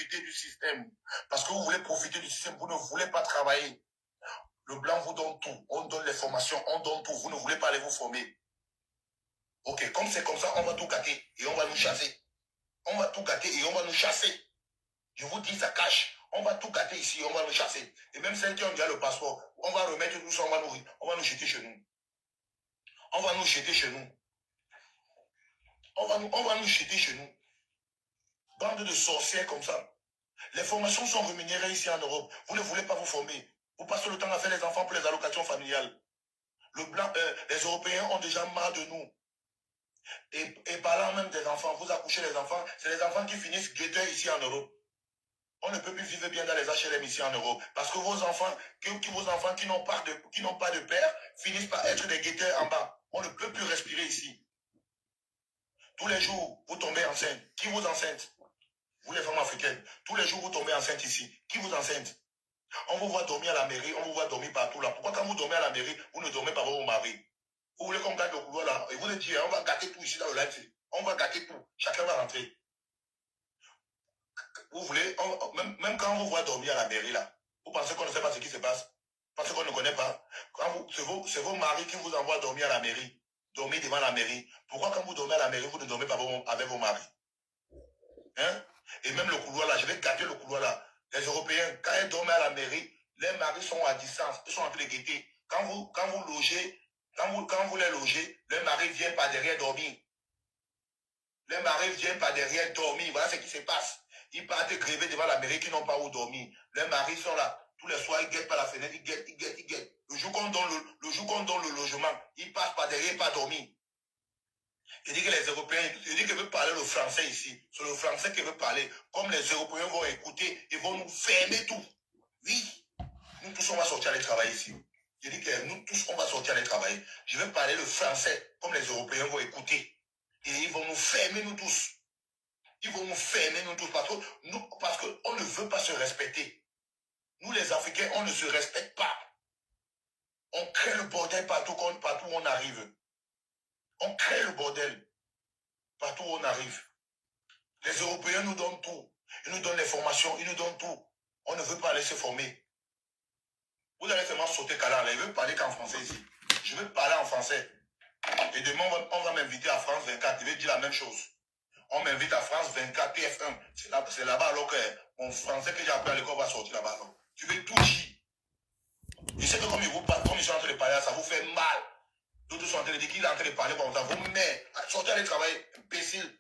profiter du système. Parce que vous voulez profiter du système, vous ne voulez pas travailler. Le blanc vous donne tout. On donne les formations, on donne tout. Vous ne voulez pas aller vous former. Ok, comme c'est comme ça, on va tout gâter et on va nous chasser. On va tout gâter et on va nous chasser. Je vous dis, ça cache. On va tout gâter ici, on va nous chasser. Et même celles qui ont déjà le passeport, on va remettre tout ça, on va nous jeter chez nous. On va nous jeter chez nous. On va nous jeter chez nous. Bande de sorcières comme ça. Les formations sont rémunérées ici en Europe. Vous ne voulez pas vous former. Vous passez le temps à faire les enfants pour les allocations familiales. Les Européens ont déjà marre de nous. Et parlant même des enfants, vous accouchez les enfants, c'est les enfants qui finissent guetteurs ici en Europe. On ne peut plus vivre bien dans les HLM ici en Europe. Parce que vos enfants qui n'ont pas de père finissent par être des guetteurs en bas. On ne peut plus respirer ici. Tous les jours, vous tombez enceinte. Qui vous enceinte? Vous les femmes africaines. Tous les jours, vous tombez enceinte ici. Qui vous enceinte? On vous voit dormir à la mairie, on vous voit dormir partout là. Pourquoi quand vous dormez à la mairie, vous ne dormez pas avec vos maris? Vous voulez qu'on gâte le couloir là? Et vous le dites, on va gâter tout ici dans le live. On va gâter tout. Chacun va rentrer. Vous voulez, même quand on vous voit dormir à la mairie là, vous pensez qu'on ne sait pas ce qui se passe? Parce qu'on ne connaît pas. C'est vos maris qui vous envoient dormir à la mairie. Dormir devant la mairie. Pourquoi quand vous dormez à la mairie, vous ne dormez pas avec vos maris? Hein? Et même le couloir là, je vais gâter le couloir là. Les Européens, quand ils dorment à la mairie, les maris sont à distance, ils sont en train de guetter. Quand vous logez, quand vous les logez, les maris viennent par derrière dormir. Les maris viennent par derrière dormir. Voilà ce qui se passe. Ils partent gréver devant la mairie qui n'ont pas où dormir. Les maris sont là. Tous les soirs, ils guettent par la fenêtre, ils guettent. Le jour qu'on donne le logement, ils passent par derrière, pas dormir. Je dis que les Européens, je dis qu'ils veulent parler le français ici. C'est le français qui veut parler. Comme les Européens vont écouter, ils vont nous fermer tout. Oui. Nous tous, on va sortir aller travailler ici. Je dis que nous tous, on va sortir aller travailler. Je vais parler le français, comme les Européens vont écouter. Et ils vont nous fermer, nous tous. Ils vont nous fermer, nous tous. Parce qu'on ne veut pas se respecter. Nous, les Africains, on ne se respecte pas. On crée le bordel partout où on arrive. On crée le bordel partout où on arrive. Les Européens nous donnent tout. Ils nous donnent les formations, ils nous donnent tout. On ne veut pas aller se former. Vous allez seulement sauter Kala. Je veux parler qu'en français ici. Je veux parler en français. Et demain, on va m'inviter à France 24. Je vais dire la même chose. On m'invite à France 24, TF1. C'est là-bas alors que mon français que j'ai appris à l'école va sortir là-bas. Tu veux tout dire. Je sais que comme ils sont en train de parler, ça vous fait mal. D'autres sont en train de dire qu'il est en train de parler comme ça. Vous mettez, sortez aller travailler, imbécile.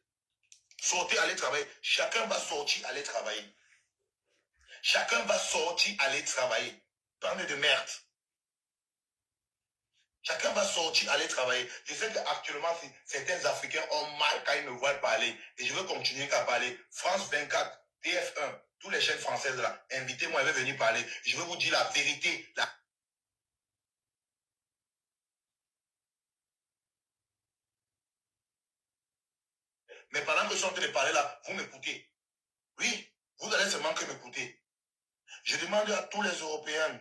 Sortez aller travailler. Chacun va sortir aller travailler. Chacun va sortir aller travailler. Bande de merde. Chacun va sortir aller travailler. Je sais qu'actuellement, certains Africains ont mal quand ils me voient parler. Et je veux continuer à parler. France 24, TF1, toutes les chaînes françaises là, invitez-moi, je vais venir parler. Je vais vous dire la vérité. Mais pendant que je suis en train de parler là, vous m'écoutez. Oui, vous allez seulement que m'écouter. Je demande à tous les Européens,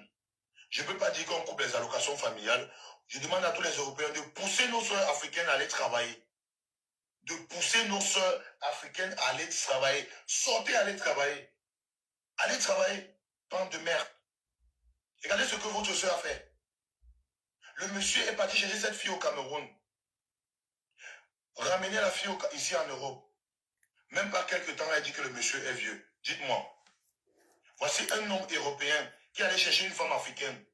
je ne peux pas dire qu'on coupe les allocations familiales, je demande à tous les Européens de pousser nos soeurs africaines à aller travailler. De pousser nos soeurs africaines à aller travailler. Sortez, aller travailler. Allez travailler. Bande de merde. Regardez ce que votre soeur a fait. Le monsieur est parti chercher cette fille au Cameroun. Ramener la fille ici en Europe. Même pas quelques temps, elle dit que le monsieur est vieux. Dites-moi. Voici un homme européen qui allait chercher une femme africaine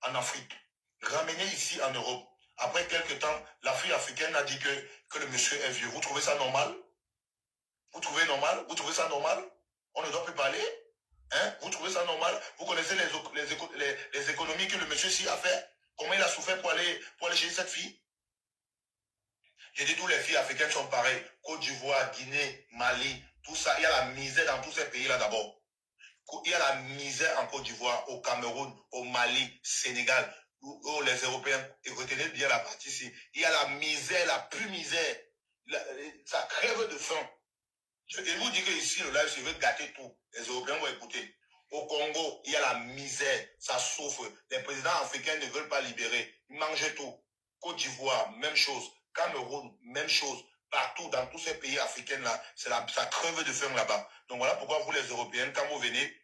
en Afrique. Ramener ici en Europe. Après quelques temps, la fille africaine a dit que le monsieur est vieux. Vous trouvez ça normal? Vous trouvez normal? Vous trouvez ça normal? On ne doit plus parler? Hein? Vous trouvez ça normal? Vous connaissez les économies que le monsieur ici a fait? Comment il a souffert pour aller chez cette fille? J'ai dit, toutes les filles africaines sont pareilles. Côte d'Ivoire, Guinée, Mali, tout ça. Il y a la misère dans tous ces pays-là d'abord. Il y a la misère en Côte d'Ivoire, au Cameroun, au Mali, Sénégal, où les Européens, et retenez bien la partie ici, il y a la misère, la plus misère. Ça crève de faim. Je vous dis que ici, le live, je veux gâter tout. Les Européens vont écouter. Au Congo, il y a la misère, ça souffre. Les présidents africains ne veulent pas libérer. Ils mangent tout. Côte d'Ivoire, même chose. Cameroun, même chose. partout, dans tous ces pays africains-là, ça creve de faim là-bas. Donc voilà pourquoi vous, les Européens, quand vous venez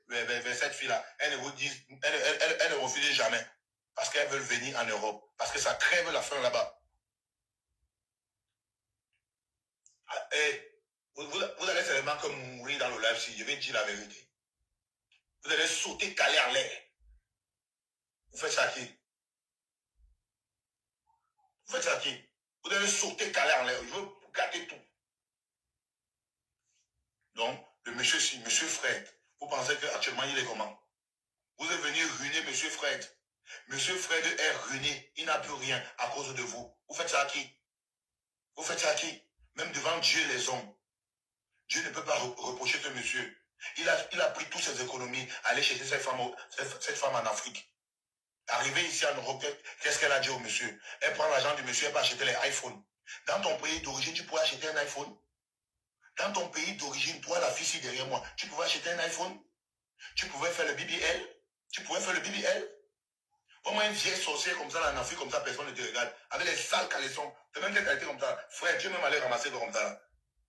vers cette fille-là, elle ne vous dit, elle ne refuse jamais. Parce qu'elles veulent venir en Europe. Parce que ça crève la faim là-bas. Et vous allez seulement que mourir dans le live si je vais dire la vérité. Vous allez sauter, caler en l'air. Vous faites ça à qui? Vous faites ça à qui? Vous allez sauter, caler en l'air. Je veux gâter tout. Donc, le monsieur, si, monsieur Fred, vous pensez qu'actuellement il est comment? Vous êtes venu ruiner monsieur Fred. Monsieur Fred est ruiné. Il n'a plus rien à cause de vous. Vous faites ça à qui? Vous faites ça à qui? Même devant Dieu et les hommes. Dieu ne peut pas reprocher ce monsieur. Il a pris toutes ses économies, aller chercher cette femme en Afrique. Arrivé ici en Europe, qu'est-ce qu'elle a dit au monsieur? Elle prend l'argent du monsieur, elle va acheter les iPhones. Dans ton pays d'origine, tu pourrais acheter un iPhone? Dans ton pays d'origine, toi, la fille ici derrière moi, tu pouvais acheter un iPhone? Tu pouvais faire le BBL? Tu pouvais faire le BBL? Comment une vieille sorcière comme ça, là, en Afrique, comme ça, personne ne te regarde. Avec les sales caleçons. Tu même des qualités comme ça. Frère, tu es même allé ramasser comme ça. Là.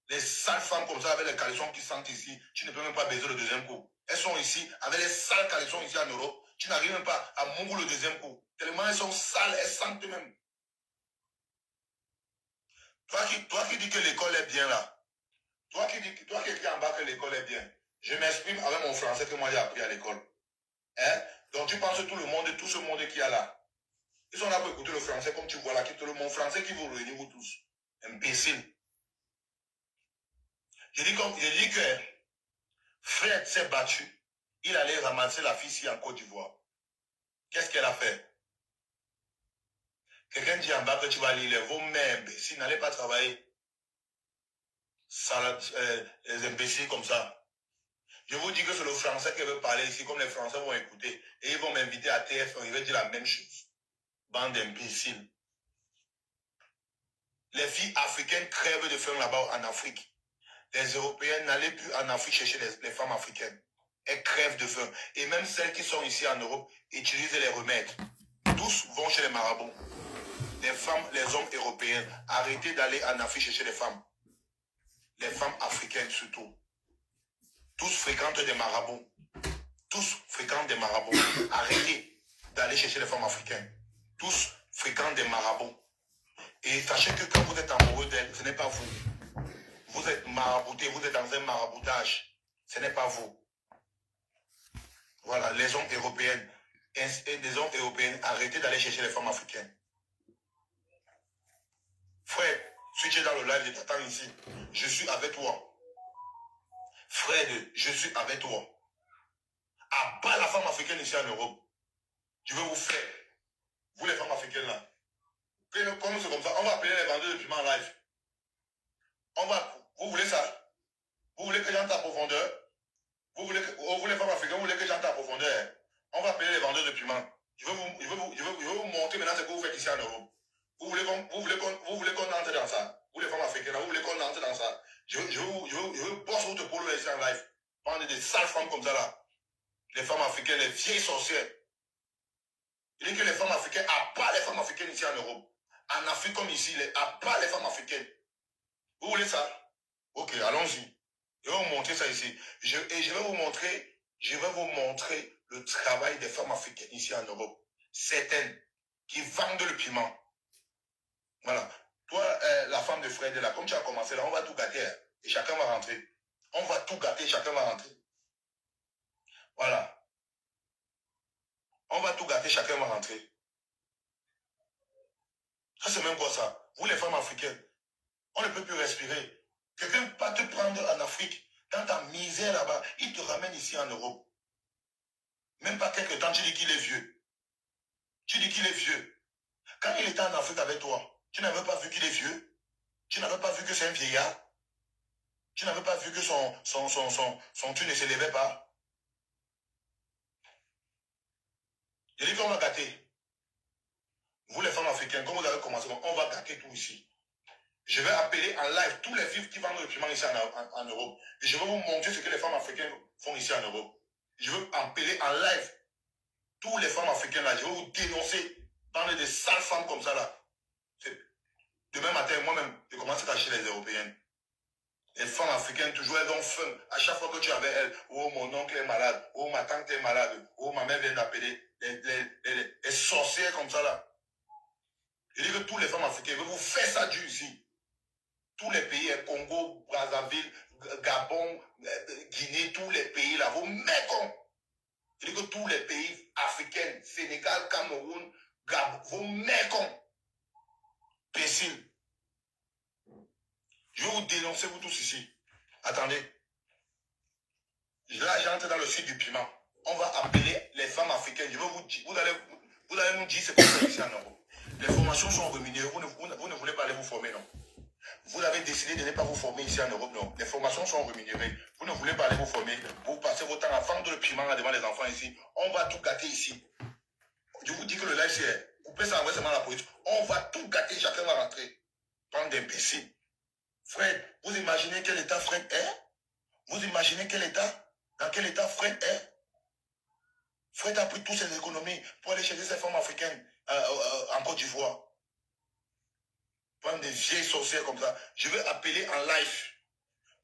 Les sales femmes comme ça, avec les caleçons qui sentent ici, tu ne peux même pas baiser le deuxième coup. Elles sont ici, avec les sales caleçons ici en Europe. Tu n'arrives même pas à mourir le deuxième coup. Tellement elles sont sales, elles sentent même. Toi qui dis que l'école est bien là. Toi qui écris en bas que l'école est bien. Je m'exprime avec mon français que moi j'ai appris à l'école. Hein? Donc tu penses tout le monde, tout ce monde qui est là. Ils sont là pour écouter le français comme tu vois là, mon français qui vous réunit vous tous. Imbécile. Je dis que Fred s'est battu. Il allait ramasser la fille ici en Côte d'Ivoire. Qu'est-ce qu'elle a fait? Quelqu'un dit en bas que tu vas lire vos mains imbéciles, n'allez pas travailler. Les imbéciles comme ça. Je vous dis que c'est le français qui veut parler ici, comme les Français vont écouter. Et ils vont m'inviter à TF1, ils vont dire la même chose. Bande d'imbéciles. Les filles africaines crèvent de faim là-bas en Afrique. Les Européens n'allaient plus en Afrique chercher les femmes africaines. Elles crèvent de faim. Et même celles qui sont ici en Europe utilisent les remèdes. Tous vont chez les marabouts. Les femmes, les hommes européens, arrêtez d'aller en Afrique chercher les femmes. Les femmes africaines surtout. Tous fréquentent des marabouts. Tous fréquentent des marabouts. Arrêtez d'aller chercher les femmes africaines. Tous fréquentent des marabouts. Et sachez que quand vous êtes amoureux d'elles, ce n'est pas vous. Vous êtes marabouté, vous êtes dans un maraboutage. Ce n'est pas vous. Voilà, les hommes européens, arrêtez d'aller chercher les femmes africaines. Frère, si tu es dans le live, je t'attends ici. Je suis avec toi. Frère, je suis avec toi. Abat la femme africaine ici en Europe. Je vais vous faire. Vous les femmes africaines là. Comme c'est comme ça, on va appeler les vendeurs de piment en live. Vous voulez ça? Vous voulez que j'entre à profondeur? Vous les femmes africaines, vous voulez que j'entre à profondeur? On va appeler les vendeurs de piment. Je vais vous montrer maintenant ce que vous faites ici en Europe. Vous voulez qu'on entre dans ça? Vous les femmes africaines, vous voulez qu'on entre dans ça? Je veux bosse votre polo ici en live. Prendre des sales femmes comme ça là. Les femmes africaines, les vieilles sorcières. Il dit que les femmes africaines, à part les femmes africaines ici en Europe. En Afrique comme ici, à part les femmes africaines. Vous voulez ça? Ok, allons-y. Je vais vous montrer ça ici. Je vais vous montrer le travail des femmes africaines ici en Europe. Certaines qui vendent le piment. Voilà. Toi, la femme de Fred, là, comme tu as commencé là, on va tout gâter. Hein, et chacun va rentrer. On va tout gâter, chacun va rentrer. Voilà. On va tout gâter, chacun va rentrer. Ça, c'est même quoi ça? Vous, les femmes africaines, on ne peut plus respirer. Quelqu'un va te prendre en Afrique, dans ta misère là-bas, il te ramène ici en Europe. Même pas quelques temps, tu dis qu'il est vieux. Tu dis qu'il est vieux. Quand il était en Afrique avec toi, tu n'avais pas vu qu'il est vieux. Tu n'avais pas vu que c'est un vieillard. Tu n'avais pas vu que son tu ne s'élevait pas. Je dis qu'on va gâter. Vous les femmes africaines, comme vous avez commencé, on va gâter tout ici. Je vais appeler en live tous les filles qui vendent le piment ici en Europe. Et je vais vous montrer ce que les femmes africaines font ici en Europe. Je veux appeler en live toutes les femmes africaines là. Je vais vous dénoncer. Parler des sales femmes comme ça là. Demain matin, moi-même, je commence à acheter les européennes. Les femmes africaines, toujours, elles ont faim. À chaque fois que tu es avec elles, oh, mon oncle est malade, oh, ma tante est malade, oh, ma mère vient d'appeler. Les sorcières comme ça, là. Je dis que toutes les femmes africaines, vous faites ça dur ici. Tous les pays, Congo, Brazzaville, Gabon, Guinée, tous les pays, là, vous mécon. Je dis que tous les pays africains, Sénégal, Cameroun, Gabon, vous mécon. Pécile. Je vais vous dénoncer, vous tous ici. Attendez. Là, j'entre dans le sud du piment. On va appeler les femmes africaines. Je vais vous dire, vous allez nous dire ce qu'on fait ici en Europe. Les formations sont rémunérées. Vous ne voulez pas aller vous former, non? Vous avez décidé de ne pas vous former ici en Europe, non? Les formations sont rémunérées. Vous ne voulez pas aller vous former. Vous passez votre temps à vendre le piment devant les enfants ici. On va tout gâter ici. Je vous dis que le live, c'est coupez ça, envoyez seulement la police. On va tout gâter. Chacun va rentrer. Bande d'imbéciles. Fred, vous imaginez quel état Fred est? Vous imaginez quel état? Dans quel état Fred est? Fred a pris toutes ses économies pour aller chercher ses femmes africaines en Côte d'Ivoire. Prendre des vieilles sorcières comme ça. Je vais appeler en live.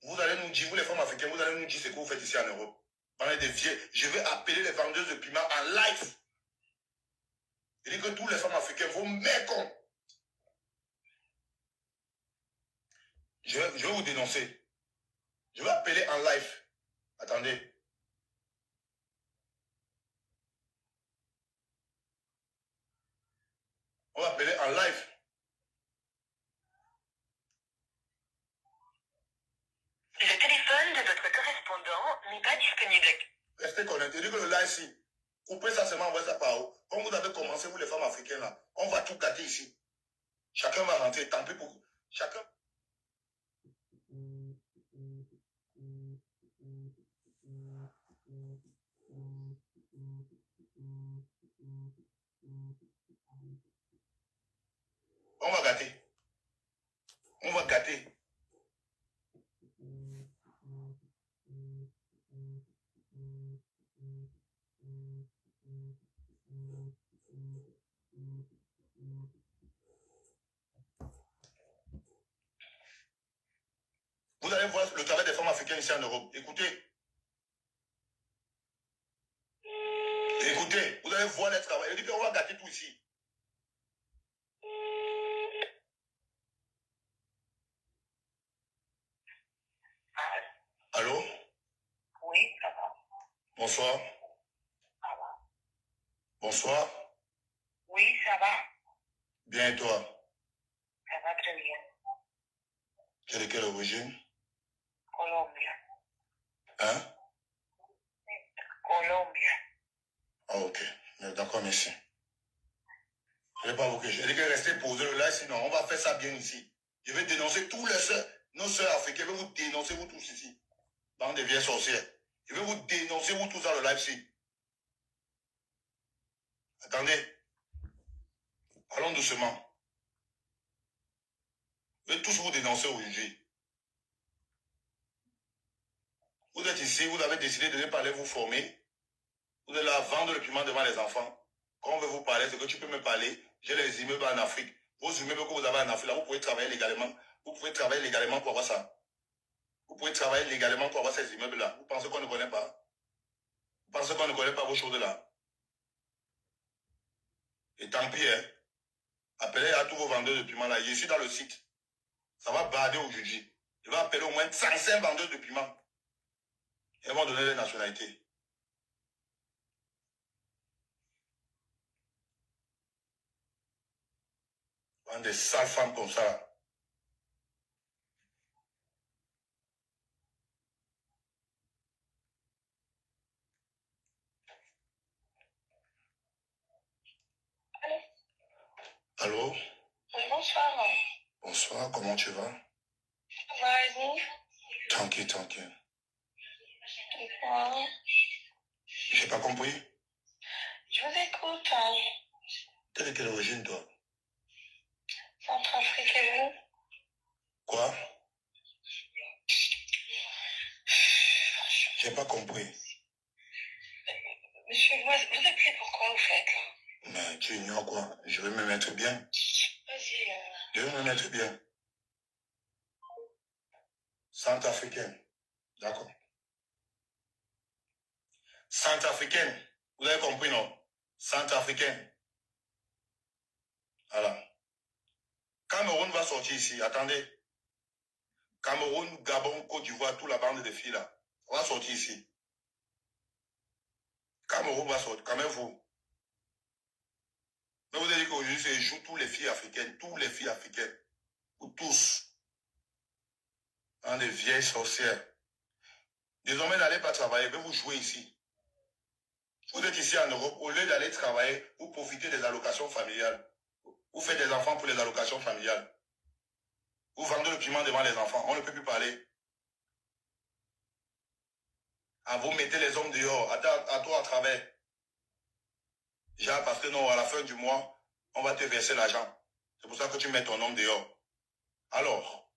Vous allez nous dire, vous les femmes africaines, vous allez nous dire ce que vous faites ici en Europe. Pendant des vieilles. Je vais appeler les vendeuses de piment en live. Je dis que tous les femmes africaines, vous mécon. Je vais vous dénoncer. Je vais appeler en live. Attendez. On va appeler en live. Le téléphone de votre correspondant n'est pas disponible. Restez connectés. Je dis que le live ici. Coupez ça seulement, envoyez ça par haut. Comme vous avez commencé, vous les femmes africaines là, on va tout gâter ici. Chacun va rentrer, tant pis pour vous. Chacun. On va gâter. On va gâter. Vous allez voir le travail des femmes africaines ici en Europe. Écoutez. Écoutez, vous allez voir les travail. Je dis qu'on va gâter tout ici. Allô? Oui, ça va. Bonsoir. Ça va. Bonsoir. Oui, ça va. Bien et toi? Ça va très bien. Tu es de quelle origine? Colombia. Hein? Colombia. Ah, ok. D'accord, merci. Je ne vais pas vous cacher. Je dis que restez posé là, sinon on va faire ça bien ici. Je vais dénoncer tous les soeurs, nos soeurs africaines. Je vais vous dénoncer, vous tous ici. Dans des vieilles sorcières. Je vais vous dénoncer, vous tous dans le live ici. Attendez. Allons doucement. Je vais tous vous dénoncer aujourd'hui. Vous êtes ici, vous avez décidé de ne pas aller vous former. Vous êtes là à vendre le piment devant les enfants. Quand on veut vous parler, c'est que tu peux me parler. J'ai les immeubles en Afrique. Vos immeubles que vous avez en Afrique, là, vous pouvez travailler légalement. Vous pouvez travailler légalement pour avoir ça. Vous pouvez travailler légalement pour avoir ces immeubles-là. Vous pensez qu'on ne connaît pas? Vous pensez qu'on ne connaît pas vos choses-là? Et tant pis, hein. Appelez à tous vos vendeurs de piment là. Je suis dans le site. Ça va barder aujourd'hui. Je vais appeler au moins 35 vendeurs de piment. Ils vont donner les nationalités. Des sales femmes comme ça. Allô? Oui, bonsoir. Bonsoir, comment tu vas? Ça va et vous? Tranquille, tranquille. Dites-moi. J'ai pas compris. Je vous écoute. T'es de quelle origine, toi? Centrafrique et vous? Quoi? J'ai pas compris. Monsieur, vous appelez pourquoi, vous faites là? Mais tu ignores quoi? Je vais me mettre bien. Vas-y. Devez me mettre bien. Centrafricaine. D'accord. Centrafricaine. Vous avez compris, non? Centrafricaine. Voilà. Cameroun va sortir ici. Attendez. Cameroun, Gabon, Côte d'Ivoire, toute la bande de filles là. On va sortir ici. Cameroun va sortir. Quand même vous. Mais vous avez dit qu'aujourd'hui, c'est joue toutes les filles africaines. Toutes les filles africaines. Ou tous. Hein, des vieilles sorcières. Désormais, n'allez pas travailler. Mais vous jouez ici. Vous êtes ici en Europe. Au lieu d'aller travailler, vous profitez des allocations familiales. Vous faites des enfants pour les allocations familiales. Vous vendez le piment devant les enfants. On ne peut plus parler. Ah, vous mettez les hommes dehors. À toi à travers. Déjà, parce que non, à la fin du mois, on va te verser l'argent. C'est pour ça que tu mets ton homme dehors. Alors,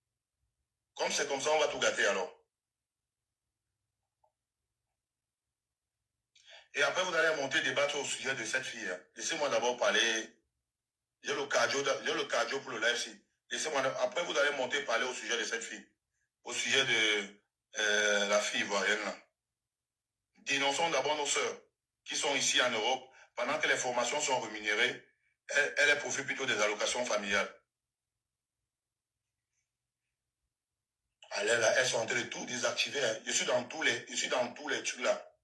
comme c'est comme ça, on va tout gâter alors. Et après, vous allez monter débattre au sujet de cette fille. Laissez-moi d'abord parler. J'ai le cardio pour le live ici. Laissez-moi. Après, vous allez monter parler au sujet de cette fille. Au sujet de la fille ivoirienne là. Dénonçons d'abord nos sœurs qui sont ici en Europe. Pendant que les formations sont rémunérées, elles profitent plutôt des allocations familiales. Allez là, elles sont en train de tout désactiver. Hein. Je suis dans tous les trucs là.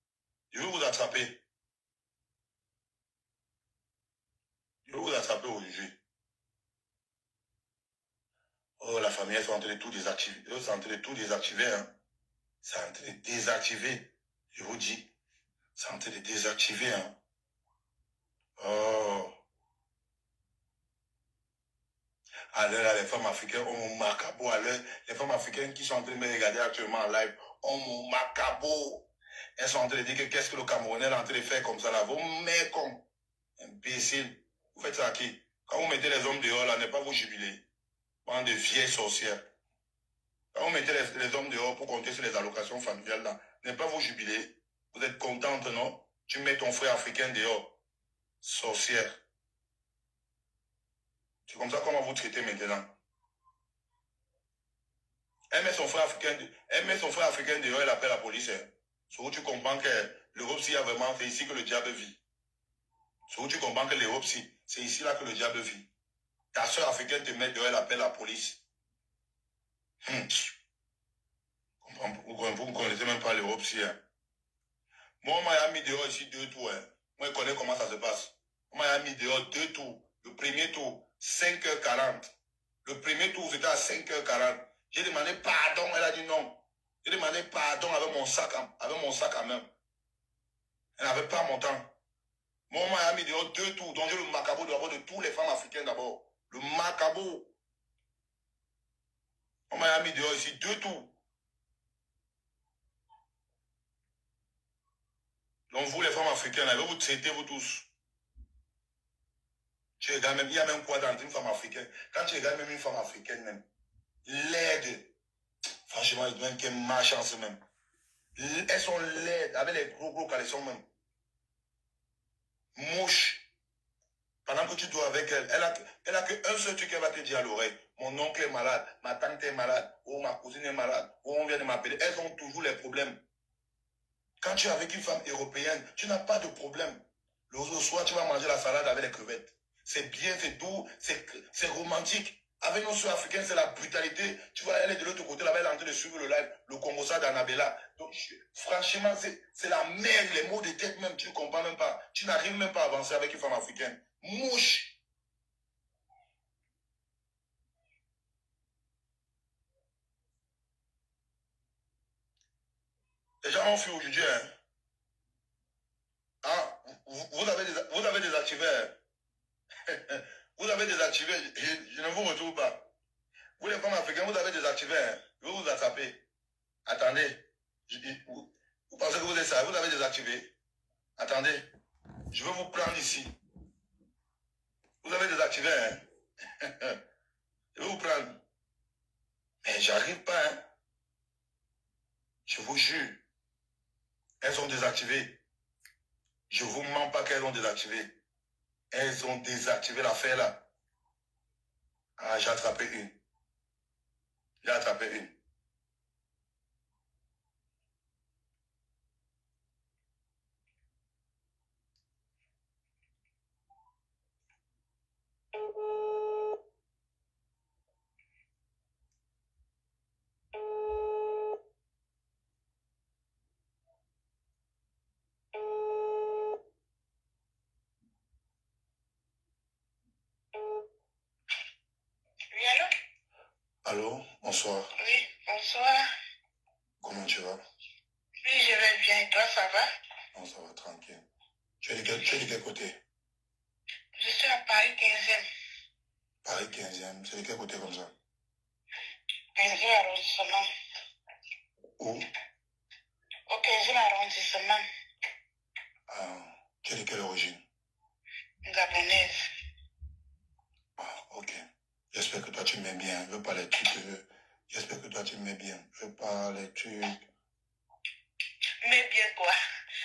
Je vais vous attraper. Je vais vous attraper aujourd'hui. Oh, la famille, elles sont en train de tout désactiver. Elles sont en train de tout désactiver. Hein. C'est en train de désactiver. Je vous dis. C'est en train de désactiver. Hein. Oh. Alors là, les femmes africaines ont mon macabo. Alors, les femmes africaines qui sont en train de me regarder actuellement en live ont mon macabo. Elles sont en train de dire que qu'est-ce que le Camerounais est en train de faire comme ça là. Vous mettez comme imbécile. Vous faites ça à qui? Quand vous mettez les hommes dehors là, n'est pas vous jubiler. Bande de vieilles sorcières. Quand vous mettez les hommes dehors pour compter sur les allocations familiales là, n'est pas vous jubiler. Vous êtes contente, non? Tu mets ton frère africain dehors. Sorcière. C'est comme ça qu'on va vous traiter maintenant. Elle met son frère africain dehors, elle appelle la police. Hein. C'est où tu comprends que l'Europe, s'il y a vraiment, c'est ici que le diable vit. C'est où tu comprends que l'Europe, c'est ici là que le diable vit. Ta soeur africaine te met dehors, elle appelle la police. Vous ne connaissez même pas l'Europe, si. Hein. Moi, on m'a mis dehors ici 2 tours. Hein. Moi, je connais comment ça se passe. On m'a mis dehors 2 tours. Le premier tour, 5h40. Le premier tour, c'était à 5h40. J'ai demandé pardon, elle a dit non. J'ai demandé pardon avec mon sac à main. Elle n'avait pas mon temps. Moi, on m'a mis dehors 2 tours. Donc, j'ai le macabo d'abord de toutes les femmes africaines d'abord. Le macabo. On m'a mis dehors ici 2 tours. Donc, vous, les femmes africaines, là, vous traitez vous tous. Tu regardes même, il y a même quoi dans une femme africaine. Quand tu regardes même une femme africaine, même, laide. Franchement, il même qu'elle marche en ce même. Elles sont laides, avec les gros caleçons même. Mouche. Pendant que tu dois avec elle, elle a qu'un seul truc qu'elle va te dire à l'oreille. Mon oncle est malade, ma tante est malade, ou ma cousine est malade, ou on vient de m'appeler. Elles ont toujours les problèmes. Quand tu es avec une femme européenne, tu n'as pas de problème. Le soir, tu vas manger la salade avec les crevettes. C'est bien, c'est doux, c'est romantique. Avec nos soeurs africaines, c'est la brutalité. Tu vois, elle est de l'autre côté, là-bas, elle est en train de suivre le live, le Congo-ça d'Annabella. Donc, franchement, c'est la merde, les mots de tête même, tu ne comprends même pas. Tu n'arrives même pas à avancer avec une femme africaine. Mouche. Les gens ont fui aujourd'hui, hein. Ah, vous avez désactivé, hein. Vous avez désactivé, je ne vous retrouve pas. Vous les femmes africaines, vous avez désactivé, hein. Je vais vous attraper. Attendez. Vous pensez que vous êtes ça, vous avez désactivé. Attendez. Je vais vous prendre ici. Vous avez désactivé, hein. Je vais vous prendre. Mais j'arrive pas, hein. Je vous jure. Elles ont désactivé. Je vous mens pas qu'elles ont désactivé. Elles ont désactivé l'affaire là. Ah, j'ai attrapé une. J'ai attrapé une. Oui, allô? Allô, bonsoir. Oui, bonsoir. Comment tu vas? Oui, je vais bien. Et toi, ça va? Non, ça va, tranquille. Tu es de quel côté? Je suis à Paris 15e. Paris 15e. C'est de quel côté comme ça? 15e arrondissement. Où? Au 15e arrondissement. Ah, tu es de quelle origine? Gabonaise. Ah, ok. J'espère que toi tu m'aimes bien. Je veux pas les trucs. J'espère que toi tu m'aimes bien. Je veux pas les trucs. Mais bien quoi?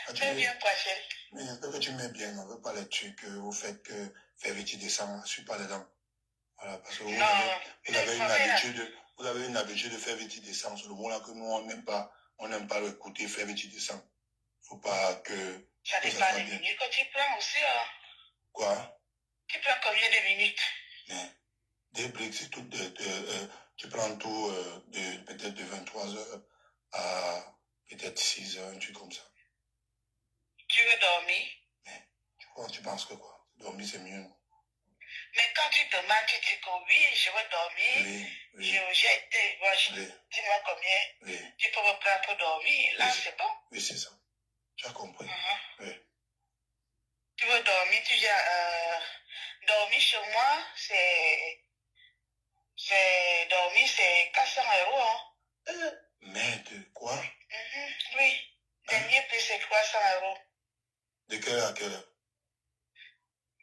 Ah, Mais bien quoi, chérie? Mais j'espère que tu m'aimes bien. Je veux pas les trucs au fait que faire vite descend. Je suis pas dedans. Voilà, parce que vous avez une habitude de faire vite descend. C'est le mot là que nous on n'aime pas. On n'aime pas le côté faire vite descend. Faut pas que. Ça que dépend soit des bien. minutes que tu prends aussi. Hein. Quoi? Tu prends combien de minutes? Mais, des briques, c'est tout. Tu prends tout peut-être de 23 heures à peut-être 6 heures, un truc comme ça. Tu veux dormir? Mais tu penses que quoi? Dormir, c'est mieux. Mais quand tu demandes, tu dis que oui, je veux dormir. Oui. J'ai été. Bon, dis-moi combien tu peux me prendre pour dormir. Là, c'est bon. Oui, c'est ça. Tu as compris. Oui. Tu veux dormir, tu dis, dormir chez moi, dormir, c'est 400 euros. Hein. Mais de quoi? Oui. Dernier prix, c'est 300 euros. De quelle heure à quelle heure?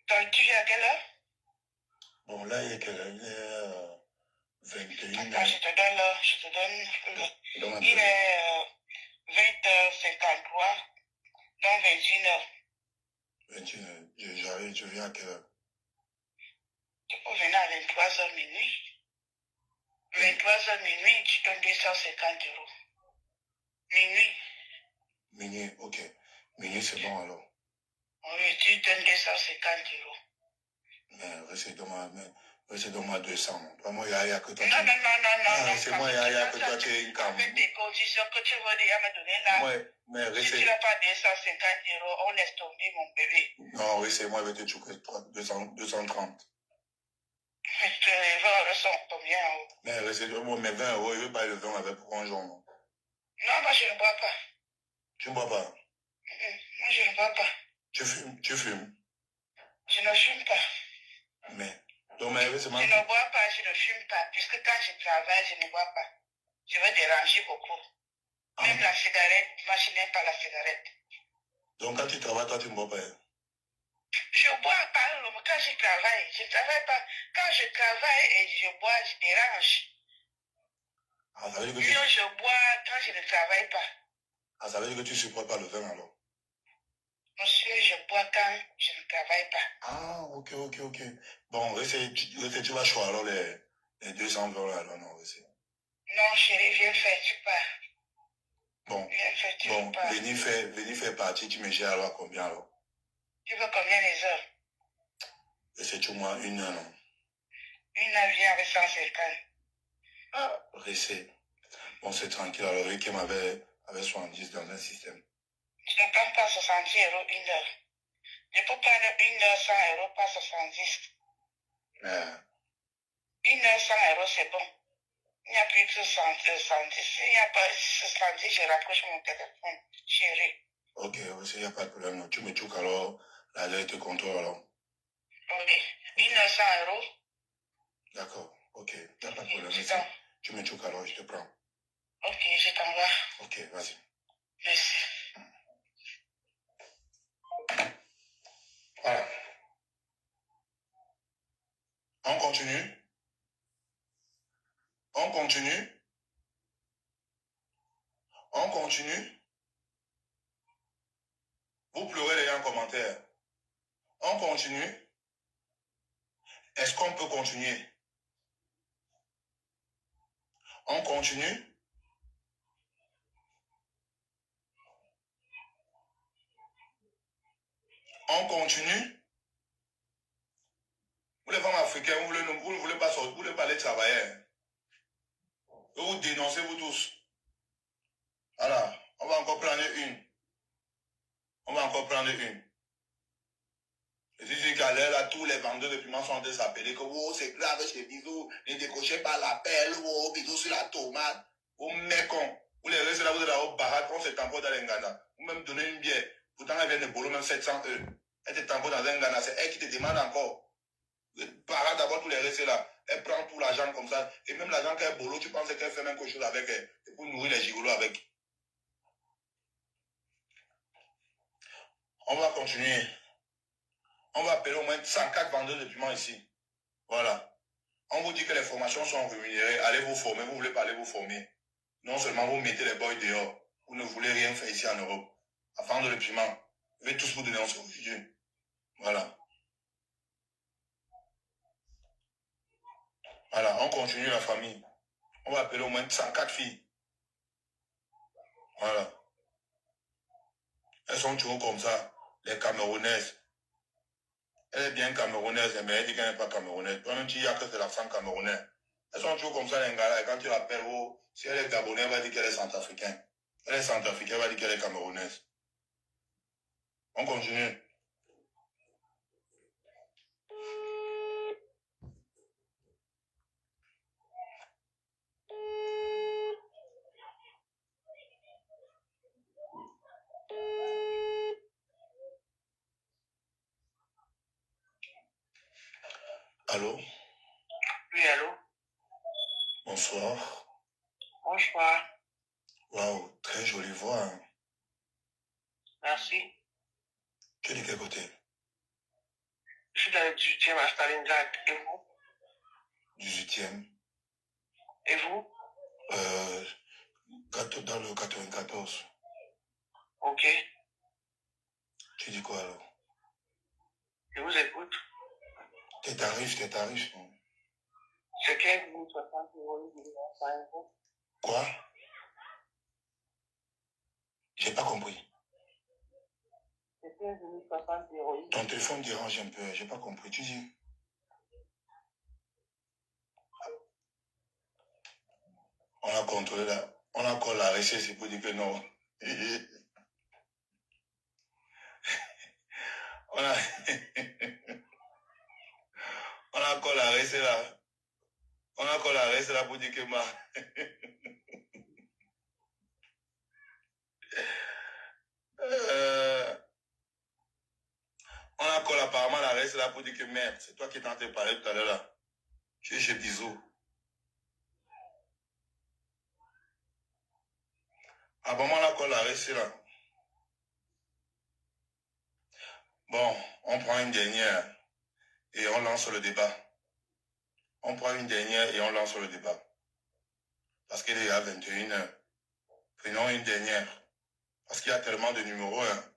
Donc, tu viens à quelle heure? Bon, là, il est quelle heure? Il est 21h. Attends, je te donne l'heure. Je te donne. Il est 20h53. Donc, 21h. 21h. J'arrive, je viens à quelle heure? Tu peux venir à 23h minuit. 23h minuit, tu donnes 250 euros. Minuit. Minuit, ok. Minuit, c'est bon alors. Oui, tu donnes 250 euros. Mais reste-moi 200. Toi, moi, il y a que toi. Non. C'est moi, il y a que toi, tu es une cam. Avec tes conditions que tu veux déjà me donner là. Ouais, mais si tu n'as pas 250 euros, on laisse tomber mon bébé. Non, moi, je vais te choquer 230. Les 20 euros sont combien en haut? Mais 20 euros, il veut pas le 20 avec pour un jour, non? Non, moi, je ne bois pas. Tu ne bois pas? Moi, je ne bois pas. Tu fumes? Je ne fume pas. Mais je ne bois pas, je ne fume pas. Puisque quand je travaille, je ne bois pas. Je vais déranger beaucoup. Même la cigarette, moi, je n'aime pas la cigarette. Donc, quand tu travailles, toi, tu ne bois pas? Je bois pas quand je travaille. Je ne travaille pas. Quand je travaille et je bois, je dérange. Ah, ça veut dire que je bois quand je ne travaille pas. Ah, ça veut dire que tu ne supportes pas le vin alors? Monsieur, je bois quand je ne travaille pas. Ah, ok. Bon, tu vas choisir alors les 200 € là, alors non, Non, chérie, viens faire, tu pars. Bon, viens faire, tu pars. venir faire partie, tu me gères alors combien alors? Tu veux combien les heures? C'est tout moi 1 heure, non? 1 heure, viens avec 150. Ah, restez. Bon, c'est tranquille, alors Ricky m'avait 70 dans un système. Je ne prends pas 70 euros 1 heure. Je peux prendre 1 heure 100 euros, pas 70. 1 heure 100 euros, c'est bon. Il n'y a plus que 70. Il n'y a pas 70, je rapproche mon téléphone, chérie. Ok, il n'y a pas de problème. Tu me choques alors, là, je te contrôle alors. Oui, 1 heure 100 euros. D'accord, ok, il n'y a pas de problème. Tu me choques alors, je te prends. Ok, je t'envoie. Ok, vas-y. Merci. Voilà. On continue? On continue? Vous pleurez les gens en commentaire. On continue? Est-ce qu'on peut continuer? On continue. On continue. Vous les femmes africaines, vous ne voulez pas sortir, vous ne voulez pas aller travailler. Vous dénoncez vous tous. Voilà, on va encore prendre une. On va encore prendre une. Et si je dis qu'à l'heure, là, tous les vendeurs de piments sont en train de s'appeler que oh, c'est grave chez Bisou, ne décrochez pas l'appel, oh, Bisou sur la tomate. Oh, mécon. Vous les restez là, vous êtes là au baraque, on se tamponne dans les Ghana. Vous même donner une bière. Pourtant, elle vient de Bolo, même 700 €. Elle te tamponne dans un Ghana, c'est elle qui te demande encore. Para d'abord tous les restes là. Elle prend tout l'argent comme ça. Et même l'argent qu'elle Bolo, tu penses qu'elle fait même quelque chose avec elle. Et pour nourrir les gigolos avec. On va continuer. On va appeler au moins 104 vendeurs de piments ici. Voilà. On vous dit que les formations sont rémunérées. Allez vous former. Vous ne voulez pas aller vous former. Non seulement vous mettez les boys dehors. Vous ne voulez rien faire ici en Europe. À vendre le piment. Vous devez tous vous donner en sauvetage. Voilà. Voilà. On continue la famille. On va appeler au moins 104 filles. Voilà. Elles sont toujours comme ça. Les Camerounaises. Elle est bien camerounaise, mais elle dit qu'elle n'est pas camerounaise. Toi-même, tu dis que c'est l'accent camerounais. Elles sont toujours comme ça, les gars-là. Et quand tu l'appelles, oh, si elle est gabonaise, elle va dire qu'elle est centrafricaine. Elle est centrafricaine, elle va dire qu'elle est camerounaise. On continue. Allô? Oui, allô? Bonsoir. Bonsoir. Waouh, très jolie voix. Hein? Merci. Tu es de quel côté? Je suis dans le 18e à Stalingrad. Et vous? 18e. Et vous? Dans le 94. Ok. Tu dis quoi alors? Je vous écoute. Tes tarifs. Hein? C'est 15 060 €. Quoi? J'ai pas compris. C'est 15 060 €. Ton téléphone dérange un peu, j'ai pas compris. Tu dis? On a contrôlé là. On a encore la recette, c'est pour dire que non. on a encore la recette là. On a encore la recette là pour dire que ma. On a encore apparemment la recette là pour dire que merde, c'est toi qui t'en t'es parlé tout à l'heure là. Tu es chez Bisou. Apparemment, on a encore la recette là. Bon, on prend une dernière et on lance le débat. On prend une dernière et on lance le débat. Parce qu'il est à 21 h. Prenons une dernière. Parce qu'il y a tellement de numéros. Hein.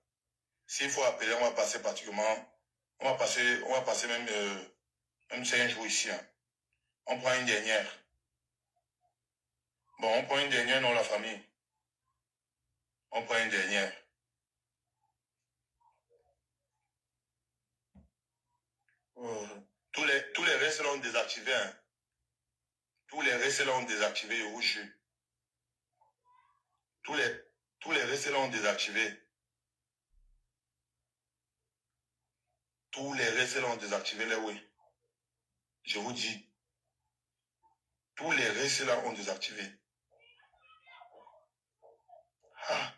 S'il faut appeler, on va passer pratiquement. On va passer même 5 jours ici. Hein. On prend une dernière. Bon, on prend une dernière, non, la famille. On prend une dernière. Tous les restes l'ont désactivé. Hein. Tous les restes l'ont désactivé, rouge. Tous les restes l'ont désactivé. Tous les restes l'ont désactivé, les oui. Je vous dis. Tous les restes là ont désactivé. Ah,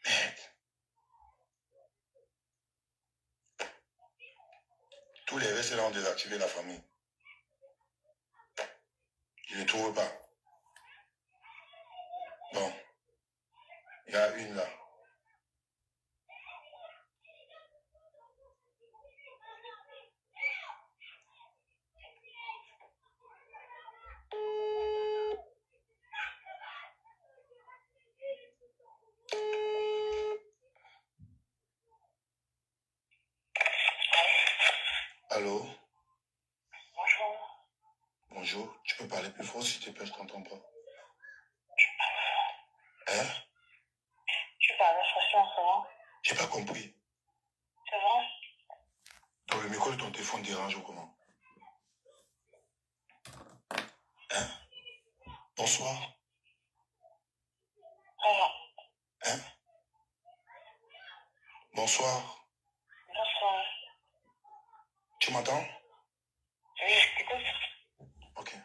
merde. Tous les restes là ont désactivé la famille. Je ne trouve pas. Bon. Il y a une là. Allô? Bonjour. Bonjour, tu peux parler plus Plus fort, s'il te plaît, je t'entends pas. Hein? Tu parles franchement, c'est vrai? J'ai pas compris. C'est vrai? Donc, le micro de ton téléphone dérange ou comment? Hein? Bonsoir. Hein? Bonsoir. Bonsoir. Tu m'entends? Oui, écoute. Ok.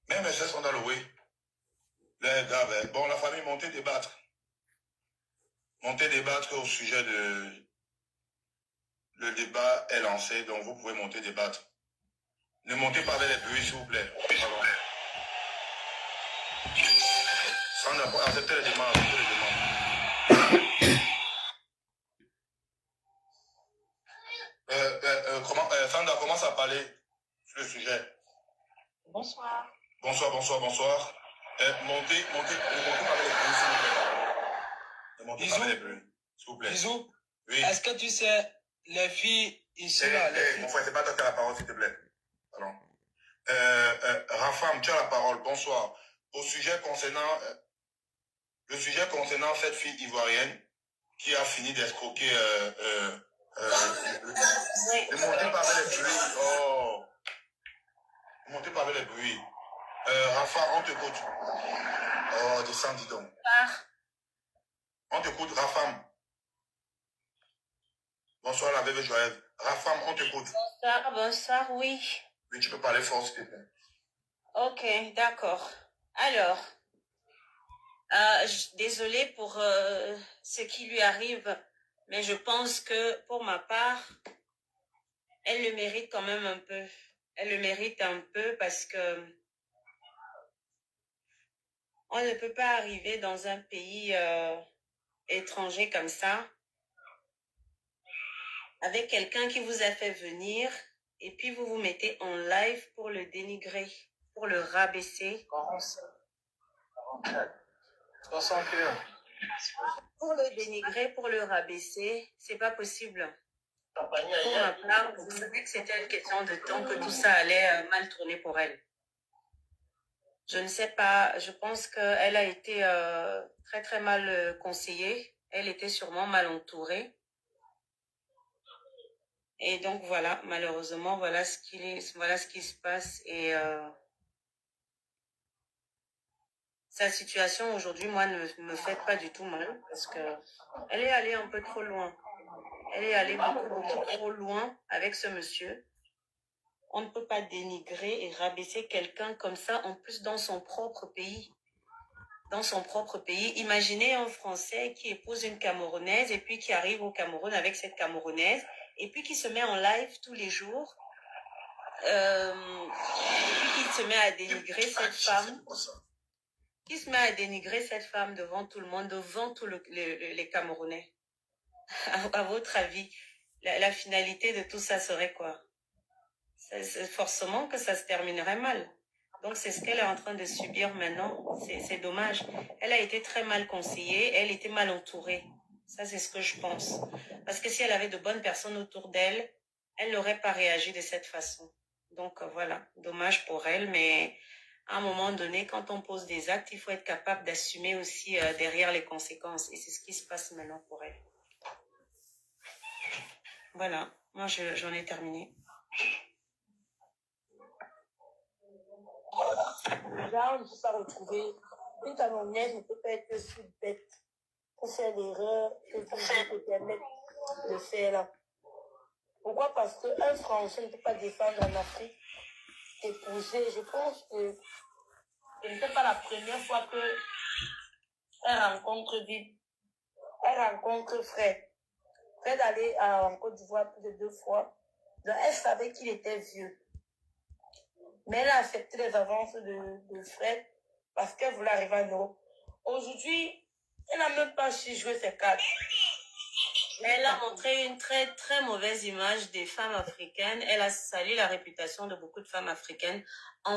Même les sont dans le oui. Les gars, bon, la famille, montez débattre. Montez débattre au sujet de... Le débat est lancé, donc vous pouvez monter débattre. Ne montez pas avec les bruits, s'il vous plaît. Pardon. Sans accepter les demandes, acceptez les demandes. Sandra commence à parler sur le sujet. Bonsoir. Bonsoir. Montez pas avec les bruits, s'il vous plaît. Ne montez pas avec les bruits, s'il vous plaît. Bisous. Oui. Est-ce que tu sais, les filles ici là. Mon frère, c'est pas toi qui as la parole, s'il te plaît. Pardon. Rafam, tu as la parole. Bonsoir. Au sujet concernant le sujet concernant cette fille ivoirienne qui a fini d'escroquer ne montez pas avec les bruits. Oh. Ne montez pas avec les bruits. Rafam, on t'écoute. Oh, descends, dis donc. On t'écoute, Rafam. Bonsoir, la veuve Joël. Rafam, on t'écoute. Bonsoir, oui. Oui, tu peux parler fort, s'il te plaît. Ok, d'accord. Alors, désolée pour ce qui lui arrive, mais je pense que pour ma part, elle le mérite quand même un peu. Elle le mérite un peu parce que on ne peut pas arriver dans un pays étranger comme ça avec quelqu'un qui vous a fait venir et puis vous vous mettez en live pour le dénigrer, pour le rabaisser. Pour le dénigrer, pour le rabaisser, c'est pas possible. Pour ma part, vous savez que c'était une question de temps que tout ça allait mal tourner pour elle. Je ne sais pas, je pense qu'elle a été très très mal conseillée. Elle était sûrement mal entourée. Et donc voilà, malheureusement, voilà ce qui se passe. Et sa situation aujourd'hui, moi, ne me fait pas du tout mal parce que elle est allée un peu trop loin. Elle est allée beaucoup trop loin avec ce monsieur. On ne peut pas dénigrer et rabaisser quelqu'un comme ça, en plus dans son propre pays. Dans son propre pays. Imaginez un Français qui épouse une Camerounaise et puis qui arrive au Cameroun avec cette Camerounaise et puis qui se met en live tous les jours et puis qui se met à dénigrer cette femme. Qui se met à dénigrer cette femme devant tout le monde, devant tous les Camerounais. À votre avis, la finalité de tout ça serait quoi? C'est forcément que ça se terminerait mal. Donc c'est ce qu'elle est en train de subir maintenant. C'est dommage. Elle a été très mal conseillée, elle était mal entourée. Ça, c'est ce que je pense. Parce que si elle avait de bonnes personnes autour d'elle, elle n'aurait pas réagi de cette façon. Donc voilà, dommage pour elle, mais à un moment donné, quand on pose des actes, il faut être capable d'assumer aussi derrière les conséquences. Et c'est ce qui se passe maintenant pour elle. Voilà, moi j'en ai terminé. Là, on ne peut pas retrouver. Une Camerounaise ne peut pas être si bête pour faire l'erreur que vous vous permettre de faire là. Pourquoi? Parce qu'un Français ne peut pas défendre en Afrique, épouser. Je pense que ce n'était pas la première fois qu'elle rencontre Vite. Elle rencontre Fred. Fred allait en Côte d'Ivoire plus de 2 fois. Donc elle savait qu'il était vieux. Mais elle a accepté les avances de Fred parce qu'elle voulait arriver en Europe. Aujourd'hui, elle n'a même pas su jouer ses cartes. Elle a montré une très très mauvaise image des femmes africaines. Elle a sali la réputation de beaucoup de femmes africaines